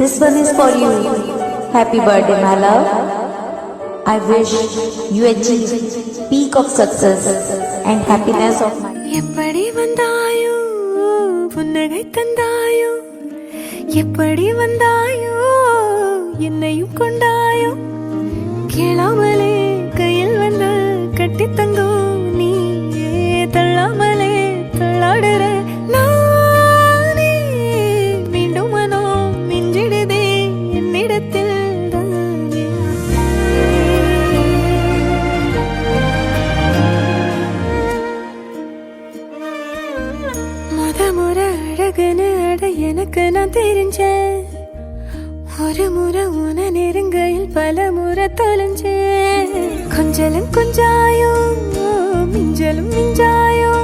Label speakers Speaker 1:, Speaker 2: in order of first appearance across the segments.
Speaker 1: This one is for you. Happy birthday, my love. I wish you achieve peak of success and happiness of mind.
Speaker 2: எப்படி வந்தாயோ புன்னகை தந்தாயோ எப்படி வந்தாயோ என்னையும் கொண்டாயோ கேளாமலே கையில் வந்து கட்டி தங்கோ நீ தள்ளாமலே தள்ளாடுற நானே மீண்டும் மனோ மிஞ்சிடுதே என்னிடத்தில் முறை அழகுன்னு அட எனக்கு நான் தெரிஞ்சேன் ஒரு முறை உன நெருங்கையில் பல முறை தொலைஞ்சேன் கொஞ்சலும் கொஞ்சாயோ மிஞ்சலும் மிஞ்சாயோ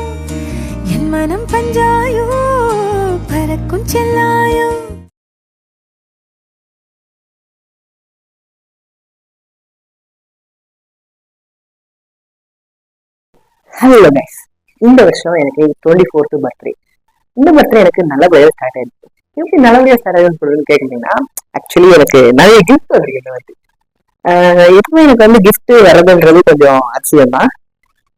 Speaker 2: என் மனம் பஞ்சாயோ பறக்கும் செல்லாயோ.
Speaker 3: ஹலோ கைஸ், இந்த வருஷம் எனக்கு 24th பர்த்டே. இந்த பர்த்டே எனக்கு நல்லபடியாக ஸ்டார்ட் ஆயிடுச்சு. எப்படி நல்லபடியாக ஸ்டார்ட் ஆகுதுன்னு சொல்லுன்னு கேட்குறீங்கன்னா, ஆக்சுவலி எனக்கு நிறைய கிஃப்ட் வந்திருக்கு. வந்து எப்பவுமே எனக்கு வந்து கிஃப்ட் வர்றதுன்றது கொஞ்சம் அதிசயம் தான்.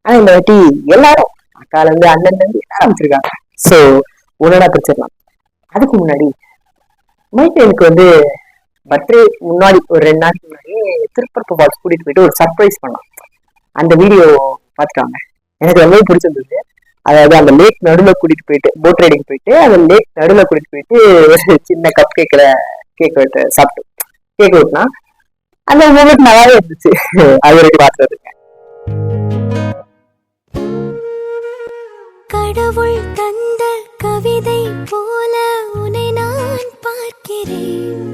Speaker 3: ஆனா இந்த வாட்டி எல்லாரும் அக்கால இருந்து அண்ணன் இருந்து எல்லாரும் அமைச்சிருக்காங்க. ஸோ ஒன்னோட பிரிச்சிடலாம். அதுக்கு முன்னாடி மைக்கு எனக்கு வந்து பர்த்டே முன்னாடி ஒரு 2 நாளைக்கு முன்னாடி திருப்பரப்பு பாக்ஸ் கூட்டிட்டு போயிட்டு ஒரு சர்ப்ரைஸ் பண்ணான். அந்த வீடியோ பார்த்துட்டாங்க. எனக்கு ரொம்பவே பிடிச்சிருந்தது. அதாவது அந்த லேக் நடுவில் கூட்டிட்டு போயிட்டு போட் ரைடிங் போயிட்டு அந்த லேக் நடுவில் கூட்டிட்டு போயிட்டு ஒரு சின்ன கப் கேட்கிற கேக் வெட்டு சாப்பிட்டு கேக் வெட்டினா அந்த மூமெண்ட் நல்லாவே இருந்துச்சு. அது வரைக்கும் பார்த்துருங்க.
Speaker 2: கடவுள் தந்த கவிதை போல உன்னை நான் பார்க்கிறேன்.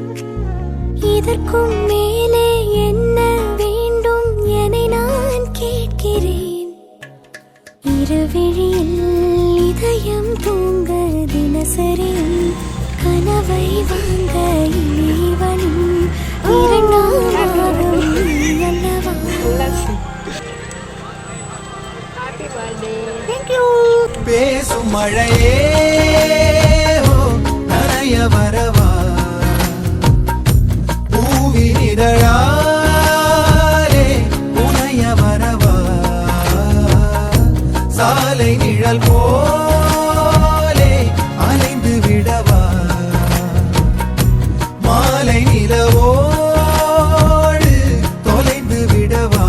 Speaker 2: இதற்கும் மேலே என்ன வேண்டும் என நான் கேட்கிறேன். இருவிழியில் இதயம் தூங்க தினசரி கனவை வாங்க இறைவனும் இரண்டாம்
Speaker 4: பேசும் மழையே நனைய வரவா பூவின் இதழாலே உனைய வரவா சாலை நிழல் போலே அலைந்து விடவா மாலை நிலவோடு தொலைந்து விடவா.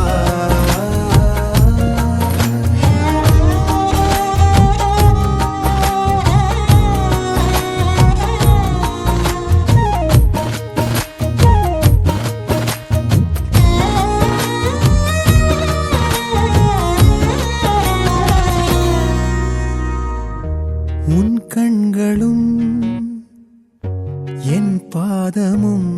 Speaker 4: உன் கண்களும் என் பாதமும்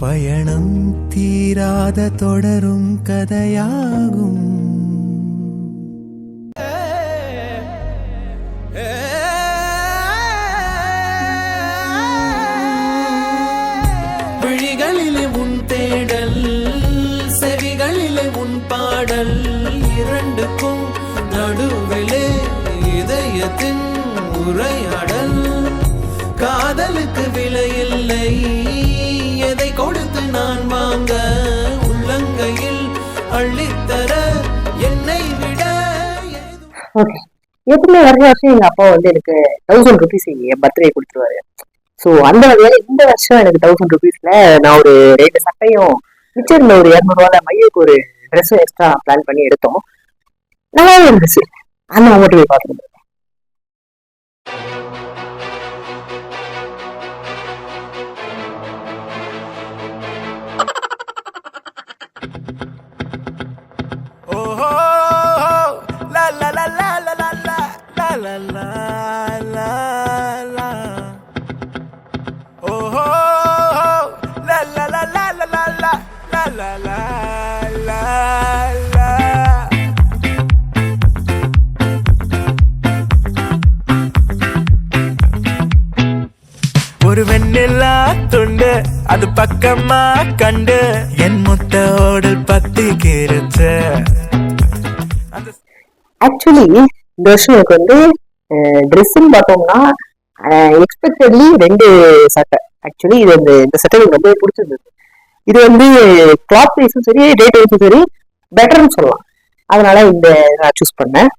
Speaker 4: பயணம் தீராத தொடரும் கதையாகும். விழிகளிலே உன் தேடல் செவிகளிலே உன் பாடல் இரண்டுக்கும் நடுவிலே இதயத்தின் உரையாடல். காதலுக்கு விலையில்லை எதை கொடுத்து நான் வாங்க உள்ளங்கையில் அள்ளித்தர என்னை விட.
Speaker 3: ஓகே, எப்பவுமே வருஷம் எங்க அப்பா வந்து எனக்கு 1000 rupees என் பர்த்டே கொடுத்துருவாரு. ஸோ அந்த வகையில இந்த வருஷம் எனக்கு 1000 rupeesல நான் ஒரு 2 சட்டையும் மிச்சம் இருந்த ஒரு 200 ரூபாய் மையக்கு ஒரு ட்ரெஸ்ஸும் எக்ஸ்ட்ரா பிளான் பண்ணி எடுத்தோம். நல்லாவே இருந்துச்சு. அந்த மட்டும் போய் பார்த்துருந்தேன்.
Speaker 4: ஒரு வெண்ணிலா துண்டு அது பக்கமா கண்டு என் முத்த ஓடல் பத்தி கிருச்சு.
Speaker 3: ஆக்சுவலி இந்த வருஷம் எனக்கு வந்து ட்ரெஸ்ன்னு பார்த்தோம்னா எக்ஸ்பெக்டட்லி 2 சட்டை. ஆக்சுவலி இது இந்த சட்டை எனக்கு ரொம்ப பிடிச்சிருந்தது. இது வந்து கிளாத் வைஸும் சரி ரேட் வைஸும் சரி பெட்டர்னு சொல்லலாம். அதனால இந்த நான் சூஸ் பண்ணேன்.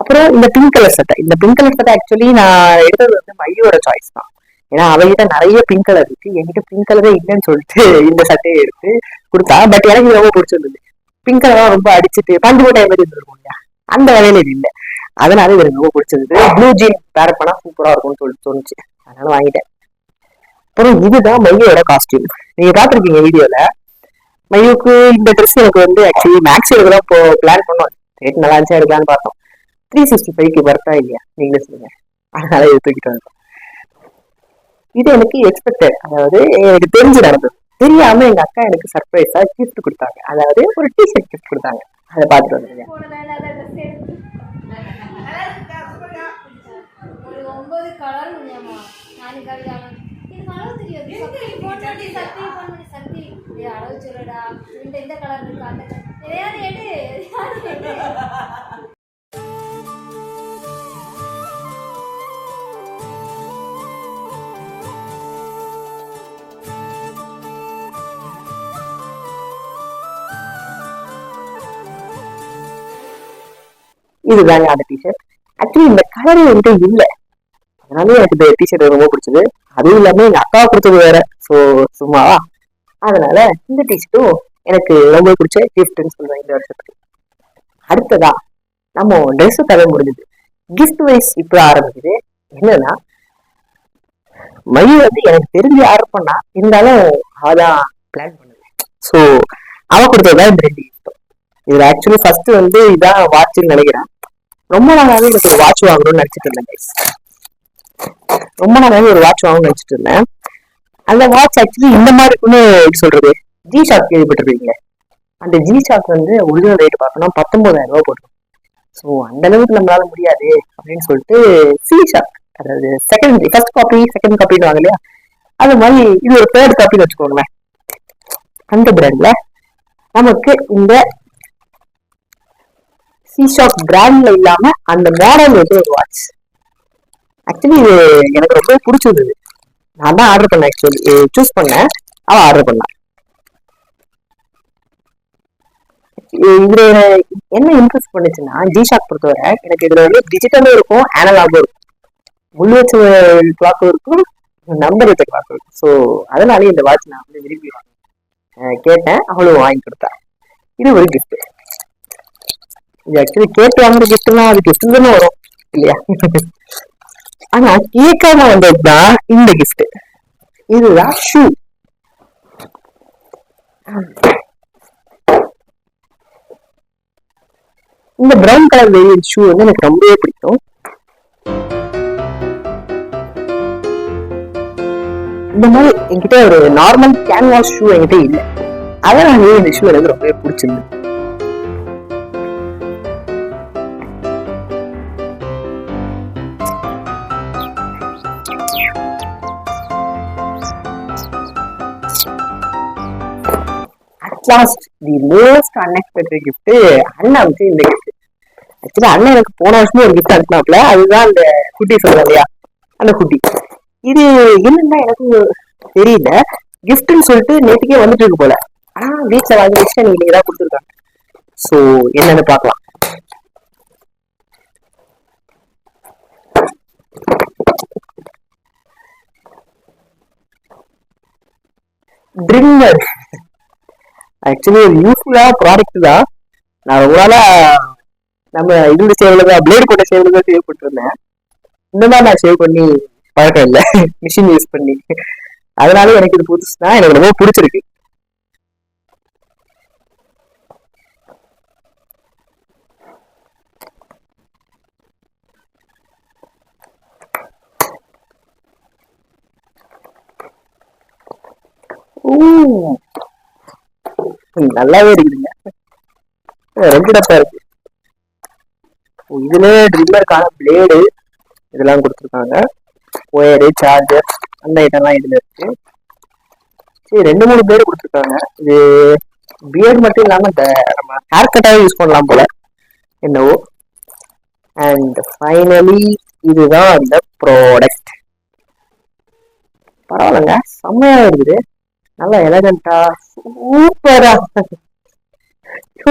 Speaker 3: அப்புறம் இந்த பிங்க் கலர் சட்டை, இந்த பிங்க் கலர் சட்டை ஆக்சுவலி நான் எடுத்தது வந்து மையோட சாய்ஸ் தான். ஏன்னா அவகிட்ட நிறைய பிங்க் கலர் இருக்கு, என்கிட்ட பிங்க் கலரே இல்லைன்னு சொல்லிட்டு இந்த சட்டையை எடுத்து கொடுத்தா. பட் எனக்கு இது ரொம்ப பிடிச்சிருந்தது. பிங்க் கலர் ரொம்ப அடிச்சுட்டு பஞ்சு போட்ட மாதிரி இருந்திருக்கும் இல்லையா, அந்த வகையில இது இல்லை. அதனால இது எனக்கு ரொம்ப பிடிச்சிருந்தது. ப்ளூ ஜீன் பேர் பண்ணா சூப்பரா இருக்கும்னு சொல்லிட்டு தோணுச்சு, அதனால வாங்கிட்டேன். அப்புறம் இதுதான் மையோட காஸ்டியூம். நீங்க பாத்திருக்கீங்க வீடியோல. மையோக்கு இந்த ட்ரெஸ் எனக்கு வந்து ஆக்சுவலி மேக்ஸ் எடுக்கலாம் இப்போ பிளான் பண்ணோம். ரேட் நல்லா இருந்துச்சா எடுக்கலான்னு பார்த்தோம். 365க்கு வர்த்தா இல்லையா நீங்களே சொல்லுங்க. அதனால இது தூக்கிட்டு வந்தோம். இது எனக்கு எக்ஸ்பெக்டட், அதாவது எனக்கு தெரிஞ்சு நடந்தது. தெரியாம எங்க அக்கா எனக்கு சர்ப்ரைஸா கிஃப்ட் கொடுத்தாங்க. அதாவது ஒரு டிஷர்ட் கிஃப்ட் கொடுத்தாங்க. அதை பார்த்துட்டு வந்துருங்க.
Speaker 5: ஒரு 9 கலர் முடியாமா நாளைக்கு கவிதாமன் எனக்கு அளவு தெரியாது. சக்தி அளவு சொல்லுடா, இந்த கலர் இருக்கு அந்த எதையாவது எடு.
Speaker 3: இதுதாங்க அந்த டிஷர்ட். ஆக்சுவலி இந்த கலர் என்கிட்ட இல்லை, அதனால எனக்கு இந்த டிஷர்ட் ரொம்ப பிடிச்சது. அதுவும் இல்லாம எங்க அக்கா கொடுத்தது வேற, ஸோ சும்மாவா. அதனால இந்த டிஷர்ட்டும் எனக்கு ரொம்ப பிடிச்ச கிஃப்ட்னு சொல்றேன் இந்த வருஷத்துக்கு. அடுத்ததா நம்ம ட்ரெஸ் கதை முடிஞ்சது. கிஃப்ட் வைஸ் இப்போ ஆரம்பிக்குது. என்னன்னா மயு வந்து எனக்கு தெரிஞ்சு ஆர்டர் பண்ணா, இருந்தாலும் அவதான் பிளான் பண்ணுது. ஸோ அவ கொடுத்ததுதான் இந்த 2 கிஃப்டும். இதுல ஆக்சுவலி ஃபர்ஸ்ட் வந்து இதான் வாட்ச்னு நினைக்கிறேன். ரொம்ப நாளாவே எனக்கு ஒரு வாட்ச் வாங்கணும்னு நினைச்சிட்டு இருந்தேன். ரொம்ப நாளாவே ஒரு வாட்ச் வாங்கணும்னு நினைச்சிட்டு இருந்தேன். அந்த வாட்ச் ஆக்சுவலி இந்த மாதிரி இருக்குன்னு எப்படி சொல்றது, ஜி ஷாக் கேள்விப்பட்டிருக்கீங்க. அந்த ஜி ஷாக் வந்து ஒரிஜினல் ரேட் பார்த்தோம்னா 19,000 ரூபாய் போடும். ஸோ அந்த அளவுக்கு நம்மளால முடியாது அப்படின்னு சொல்லிட்டு சி ஷாக், அதாவது ஃபர்ஸ்ட் காப்பி செகண்ட் காப்பின்னு வாங்க இல்லையா, அது மாதிரி இது ஒரு 3rd காப்பின்னு வச்சுக்கோங்களேன். அந்த பிராண்ட்ல நமக்கு இந்த சீஷாக் பிராண்ட்ல இல்லாம அந்த மாடல் வந்து ஒரு வாட்ச். ஆக்சுவலி இது எனக்கு ரொம்ப பிடிச்சிருந்தது. நான் தான் ஆர்டர் பண்ணேன், ஆக்சுவலி சூஸ் பண்ணேன், அவ ஆர்டர் பண்ணா. இதுல என்ன இன்ட்ரெஸ்ட் பண்ணுச்சுன்னா, ஜிஷாக் பொறுத்தவரை எனக்கு இதுல வந்து டிஜிட்டலும் இருக்கும் அனலாகும் இருக்கும், முள் வச்ச கிளாக்கும் இருக்கும், நம்பர் வச்ச கிளாக்கும் இருக்கும். ஸோ அதனாலே இந்த வாட்ச் நான் வந்து விரும்பி கேட்டேன், அவளும் வாங்கி கொடுத்தா. இது ஒரு கிஃப்ட். இது ஆக்சுவலி கேட்டு வாங்குற கிஃப்ட்னா அது கிஃப்ட் தானே வரும் இல்லையா. ஆனா கேட்காம வந்ததுதான் இந்த கிஃப்ட். இதுதான் ஷூ. இந்த பிரவுன் கலர் வேரியன்ட் ஷூ வந்து எனக்கு ரொம்பவே பிடிக்கும். இந்த மாதிரி என்கிட்ட ஒரு நார்மல் கேன்வாஸ் ஷூ என்கிட்ட இல்லை, அதனாலேயே இந்த ஷூ எனக்கு ரொம்பவே பிடிச்சிருந்தது. Last the most unexpected gift அண்ணாவுக்கு இந்த கிஃப்ட். ஆக்சுவலி அண்ணன் எனக்கு போன வருஷமும் ஒரு கிஃப்ட் அனுப்பினாப்ல, அதுதான் அந்த குட்டி சொல்லுவாங்க இல்லையா, அந்த குட்டி. இது என்னன்னா எனக்கு தெரியல, கிஃப்ட்னு சொல்லிட்டு நேற்றுக்கே வந்துட்டு இருக்கு போல. ஆனா வீட்டுல வாங்கி வச்சுட்டு நீங்க தான் கொடுத்துருக்காங்க. ஸோ என்னன்னு பார்க்கலாம். ட்ரிம்மர் ஆக்சுவலி ஒரு யூஸ்ஃபுல்லா ப்ராடக்ட் தான். நான் ரொம்ப நாளா நம்ம இது சேவ்லதான் பிளேட் போட்ட சேவ்ல தான் சேவ் பண்ணிருந்தேன். இந்த மாதிரி நான் சேவ் பண்ணி பழக்கம் இல்லை, மிஷின் யூஸ் பண்ணி. அதனால எனக்கு இது புதுசுனா எனக்கு ரொம்ப பிடிச்சிருக்கு. நல்லாவே இருக்குதுங்க, ரெண்டு டப்பா இருக்கு. இதுல ட்ரிம்மருக்கான பிளேடு இதெல்லாம் கொடுத்துருக்காங்க, ஒயரு சார்ஜர் அந்த ஐட்டம்லாம் இதுல இருக்கு. சரி 2-3 பிளேடு கொடுத்துருக்காங்க. இது பியர்ட் மட்டும் இல்லாம இந்த நம்ம ஹேர் கட்டாவே யூஸ் பண்ணலாம் போல என்னவோ. அண்ட் ஃபைனலி இதுதான் அந்த ப்ராடக்ட். பரவாயில்லங்க, செம்மையா இருக்குது. நல்லா எலகண்டா சூப்பரா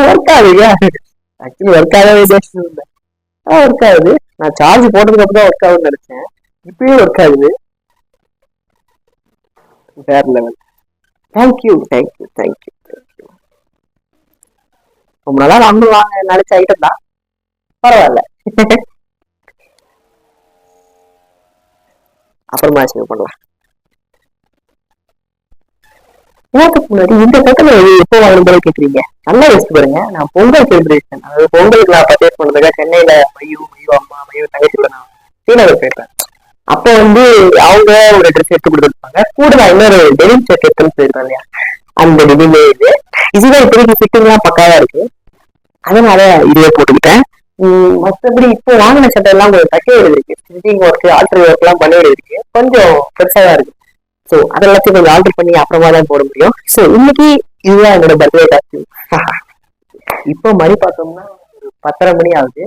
Speaker 3: ஒர்க் ஆகுதுங்க. ஆக்சுவலி ஒர்க் ஆகவே ஒர்க் ஆகுது. நான் சார்ஜ் போட்டதுக்கு அப்புறம் தான் ஒர்க் ஆகுதுன்னு நினைச்சேன். இப்பயும் ஒர்க் ஆகுது. வேற level. Thank you thank you thank you thank you. ரொம்ப நாளா வாங்க நினைச்ச ஐட்டம் தான். பரவாயில்ல. அப்புறமா சேவ் பண்ணலாம். எனக்கு முன்னாடி இந்த கட்டணம் எப்போ வாங்கணும் போல கேக்குறீங்க. நல்லா யோசிச்சு பாருங்க. நான் பொங்கல் செலிப்ரேஷன், அதாவது பொங்கலுக்கு நான் பர்ச்சேஸ் பண்ணதுக்காக சென்னையில மையோ அம்மா தங்கச்சியோட நான் ஸ்ரீநகர் போயிருப்பேன். அப்போ வந்து அவங்க ஒரு ட்ரெஸ் எடுத்து கொடுத்துருப்பாங்க. கூட நான் இன்னொரு டெனிம் ஷர்ட் எடுத்துன்னு போயிருப்பேன் இல்லையா, அந்த டெனிமே இதுதான் இப்போதைக்கு ஃபிட்டிங்லாம் பக்காவா இருக்கு. அதனால இதுவே போட்டுக்கிட்டேன். மற்றபடி இப்போ வாங்கின சட்டை எல்லாம் கொஞ்சம் தக்க இருக்கு. ஸ்டிச்சிங் ஒர்க், ஆல்டர் ஒர்க் எல்லாம் பண்ண இருக்கு. கொஞ்சம் பெருசாக இருக்கு. ஸோ அதெல்லாத்தையும் கொஞ்சம் ஆல்டர் பண்ணி அப்புறமா தான் போட முடியும். ஸோ இன்னைக்கு இதுதான் என்னோட பர்த்டே காஸ்டியூம். இப்போ மணி பார்த்தோம்னா ஒரு 10:30 மணி ஆகுது.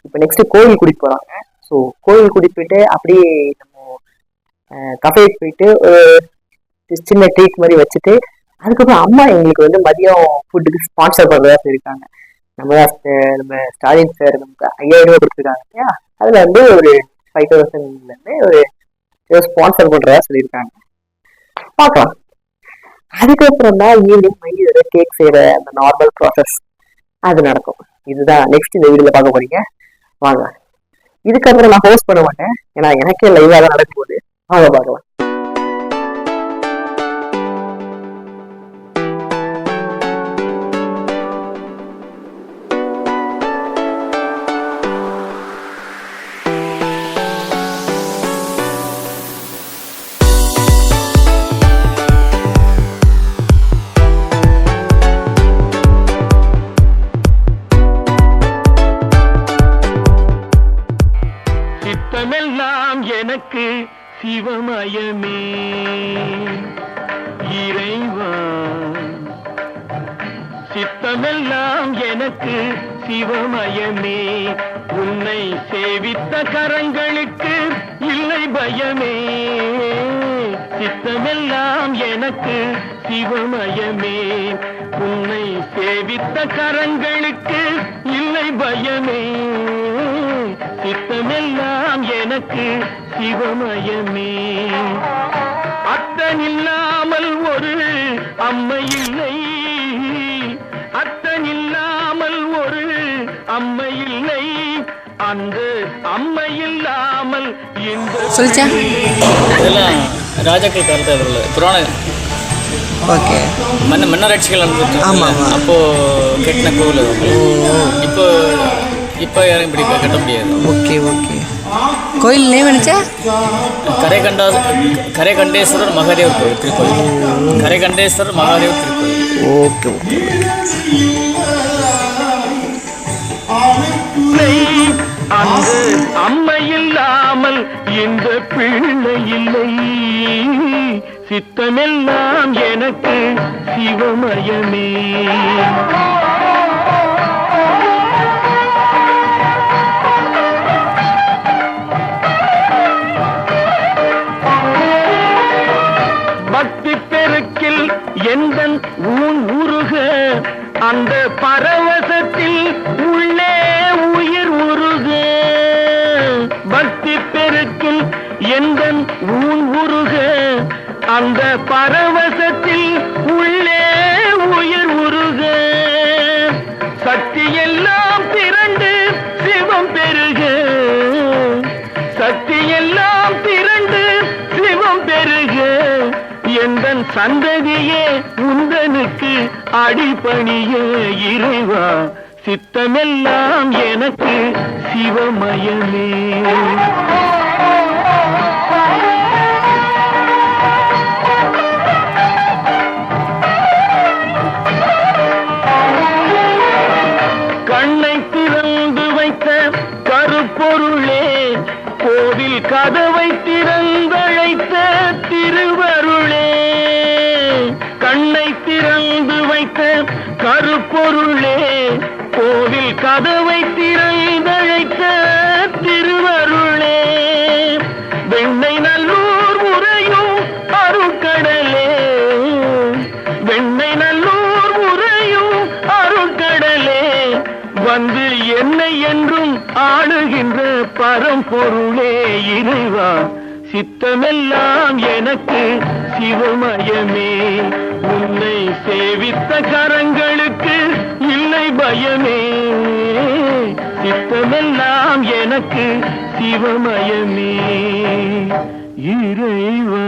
Speaker 3: இப்போ நெக்ஸ்ட் கோயில் கூட்டிட்டு போறாங்க. ஸோ கோயில் கூட்டிட்டு போயிட்டு அப்படியே நம்ம கஃபேக்கு போயிட்டு ஒரு சின்ன ட்ரீட் மாதிரி வச்சுட்டு, அதுக்கப்புறம் அம்மா எங்களுக்கு வந்து மதியம் ஃபுட்டுக்கு ஸ்பான்சர் பண்றதா சொல்லியிருக்காங்க. நம்ம ஸ்டாலின் சார் நமக்கு 5000 ரூபாய் கொடுத்துருக்காங்க இல்லையா, அதுல வந்து ஒரு 5000 இருந்து ஒரு ஸ்பான்சர் பண்றதா சொல்லியிருக்காங்க. பார்க்கலாம். அதுக்கப்புறம் தான் ஈவினிங் மையோட கேக் செய்யற அந்த நார்மல் ப்ராசஸ் அது நடக்கும். இதுதான் நெக்ஸ்ட் இந்த வீடியோல பார்க்க போறீங்க. வாங்க. இதுக்கப்புறம் நான் ஹோஸ்ட் பண்ண மாட்டேன், ஏன்னா எனக்கே லைவா தான் நடக்கும் போது. வாங்க பார்க்கலாம்.
Speaker 6: சித்தமெல்லாம் எனக்கு சிவமயமே இறைவா, சித்தமெல்லாம் எனக்கு சிவமயமே, உன்னை சேவித்த கரங்களுக்கு இல்லை பயமே. சித்தமெல்லாம் எனக்கு சிவமயமே, உன்னை சேவித்த கரங்களுக்கு இல்லை பயமே. சித்தமெல்லாம் எனக்கு சிவமயமே. அத்தனில்லாமல் ஒரு அம்மை இல்லை, அத்தனில்லாமல் ஒரு அம்மை இல்லை, அந்த அம்மை இல்லாமல் இந்த
Speaker 7: இதெல்லாம் ராஜாக்கள் காலத்தில் அவர்கள் புராண
Speaker 8: ஓகே
Speaker 7: மன்னராட்சிகள் நடந்துட்டு அப்போ கட்டின கோவில். இப்போ யாரும் இப்படி கட்ட முடியாது.
Speaker 8: Okay okay. கோயில் நேம் நினச்சா
Speaker 7: கரைகண்டேஸ்வரர் மகாதேவ் கோயில் திருக்கோயில். கரைகண்டேஸ்வரர் மகாதேவ் திருக்கோயில்.
Speaker 8: Okay okay.
Speaker 6: அந்த அம்மை இல்லாமல் இந்த பிள்ளை இல்லை. சித்தமெல்லாம் எனக்கு சிவமயமே. பக்தி பெருக்கில் எந்தன் ஊன் உருக, அந்த பரவசத்தில் உள்ளே உயிர் உருக. பக்தி பெருக்கில் எந்தன் ஊன் உருக, அந்த பரவசத்தில் உள்ளே உயிர் உருக. சக்தி எல்லாம் திரண்டு சிவம் பெருக, சக்தி எல்லாம் திரண்டு சிவம் பெருக. எந்தன் சந்ததியே உந்தனுக்கு அடிபணிய இறைவா, சித்தமெல்லாம் எனக்கு சிவமயமே. கண்ணை திறந்து வைத்த கருப்பொருளே, கோவில் கதவை திறந்தழைத்த திருவருளே. கண்ணை திறந்து வைத்த கருப்பொருளே, கோவில் கதவை திறந்தழைத்த திருவருளே. வெண்ணை நல்லூர் உரையும் வந்து என்னை என்றும் ஆளுகின்ற பரம்பொருளே இறைவா, சித்தமெல்லாம் எனக்கு சிவமயமே. உன்னை சேவித்த கரங்களுக்கு இல்லை பயமே. சித்தமெல்லாம் எனக்கு சிவமயமே இறைவா.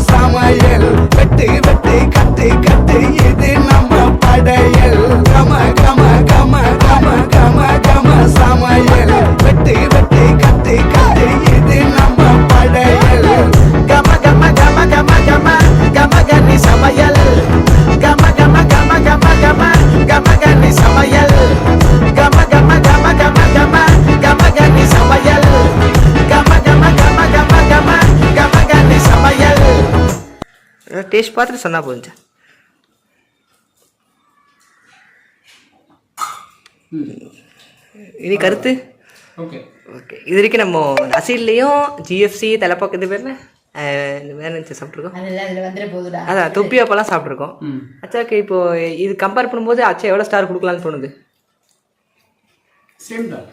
Speaker 6: சமையல் வெட்டி வெட்டி கட்டி கட்டி இது நம்ம படையல். கம கம கம கம கம கம சமையல் வெட்டி வெட்டி கட்டி கட்டி இது நம்ம படையல். கம கம கம கம கம கம கனி சமையல். கம கம கம கம கம கம கனி சமையல். கம கம கம கம கம கம கனி சமையல். கம கம கம கம கம கம கனி சமையல். டேஸ்ட் பார்த்துட்டு சொன்னா போச்சு. இனி கருத்து
Speaker 9: ஓகே
Speaker 3: ஓகே. இது வரைக்கும் நம்ம நசீல்லையும் ஜிஎஃப்சி தலைப்பாக்கு இது பேர் வேறு சாப்பிட்ருக்கோம். அதான் தொப்பி அப்பெல்லாம் சாப்பிட்ருக்கோம். அச்சாக்கு இப்போ இது கம்பேர் பண்ணும்போது அச்சா எவ்வளோ ஸ்டார் கொடுக்கலான்னு தோணுது?
Speaker 9: சேம் தான்,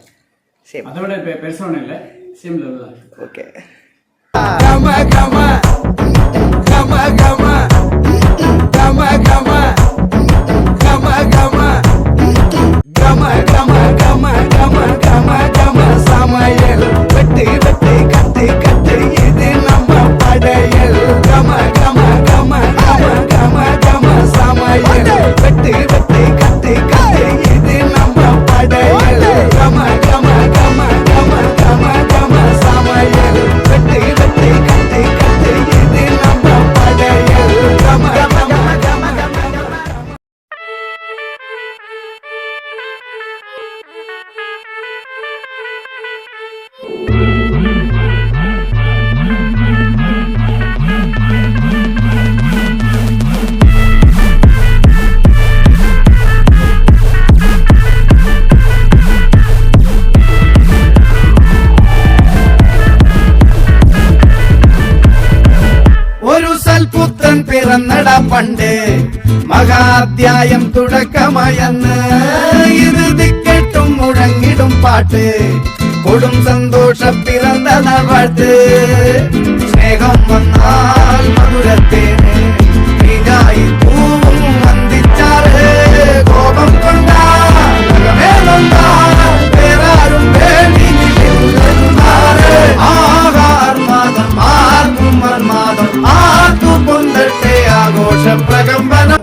Speaker 3: சேம்,
Speaker 9: அதை விட பெருசாக ஒன்றும் இல்லை, சேம் லெவல் தான்.
Speaker 3: ஓகே.
Speaker 6: கம கம கம கம கம கம கம கம கம கம கம கம கம கம சமையல் வெட்டி வெட்டி கட்டி கட்டி இது நம்ம படையல். கம கம கம கம கம கம പണ്ട് മഹാധ്യായം തുടക്കമയന്ന് ഇത് ദിക്കെട്ടും മുഴങ്ങിടും പാട്ട് കൊടും സന്തോഷ പിറന്ന നാൾവാഴ്ത്ത് സ്നേഹം വന്നാൽ മധുരത്തേന് നീയായി പൂവും വന്ദിച്ചാറ് കോപം കൊണ്ടാൽ വേറാരും വേണ്ടി ആഹാർമാദം ആർക്കും മർമാദം ആർക്കു പൊന്തട്ടെ ആഘോഷ പ്രകമ്പനം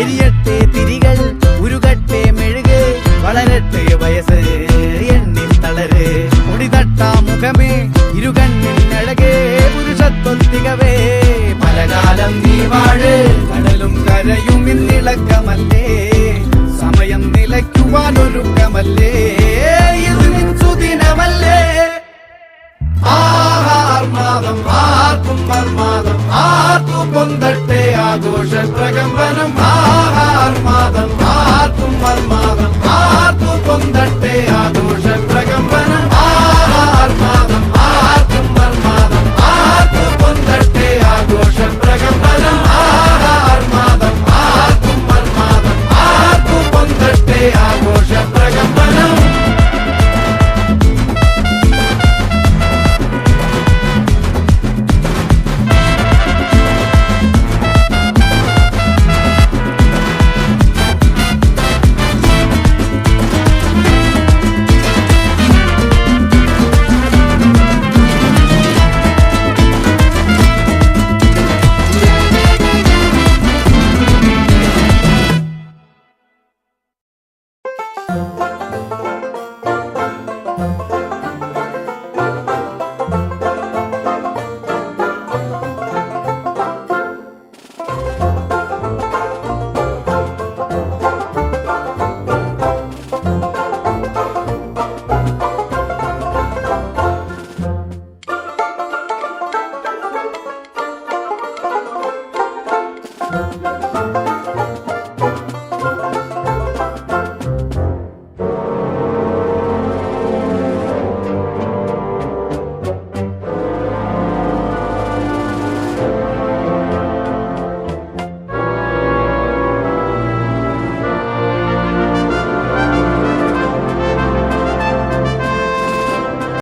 Speaker 6: എരിയട്ടെ തിരികൾ ഉരുകട്ടെ മെഴുക് വളരട്ടെ വയസ്സ് എണ്ണിൽ തളര് മുടിതട്ടാ മുഖമേ ഇരുകണ്ണിൽ അഴകേ പുരുഷത്വത്തികവേ പലകാലം നീ വാഴ് കടലും കരയും ഇന്നിളക്കമല്ലേ സമയം നിലയ്ക്കുവാനൊരുക്കമല്ലേ ഇത് സുദിനമല്ലേ ആഹാർമാദം ആർക്കും മർമാദം ആർക്കു പൊന്തട്ടെ ആഘോഷ